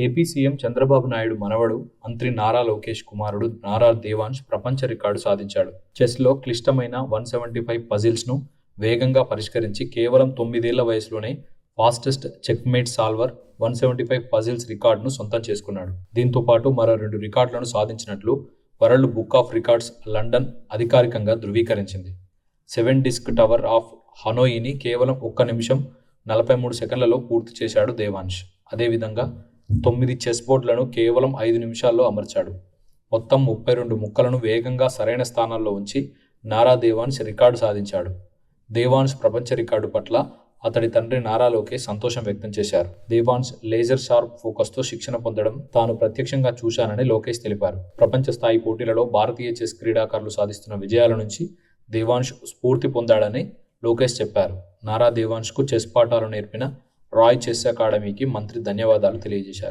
AP CM Chandrababu Naidu మనవడు మంత్రి నారా లోకేష్ కుమారుడు నారా దేవాంశ్ ప్రపంచ రికార్డు సాధించాడు. చెస్లో క్లిష్టమైన 175 పజిల్స్ను వేగంగా పరిష్కరించి కేవలం 9 ఏళ్ల వయసులోనే ఫాస్టెస్ట్ చెక్మేట్ సాల్వర్ 175 పజిల్స్ రికార్డును సొంతం చేసుకున్నాడు. దీంతో పాటు మరో 2 రికార్డులను సాధించినట్లు world book of records London అధికారికంగా ధృవీకరించింది. 7 డిస్క్ టవర్ ఆఫ్ హనోయిని కేవలం 1 నిమిషం 43 సెకండ్లలో పూర్తి చేశాడు దేవాంశ్. అదేవిధంగా 9 చెస్ బోర్డులను కేవలం 5 నిమిషాల్లో అమర్చాడు. మొత్తం 32 ముక్కలను వేగంగా సరైన స్థానాల్లో ఉంచి నారా దేవాంశ్ రికార్డు సాధించాడు. దేవాంశ్ ప్రపంచ రికార్డు పట్ల అతడి తండ్రి నారా లోకేష్ సంతోషం వ్యక్తం చేశారు. దేవాంశ్ లేజర్ షార్ప్ ఫోకస్తో శిక్షణ పొందడం తాను ప్రత్యక్షంగా చూశానని లోకేష్ తెలిపారు. ప్రపంచ స్థాయి పోటీలలో భారతీయ చెస్ క్రీడాకారులు సాధిస్తున్న విజయాల నుంచి దేవాంశ్ స్ఫూర్తి పొందాడని లోకేష్ చెప్పారు. నారా దేవాంశ్కు చెస్ పాఠాలు నేర్పిన రాయ్ చెస్ అకాడమీకి మంత్రి ధన్యవాదాలు తెలియజేశారు.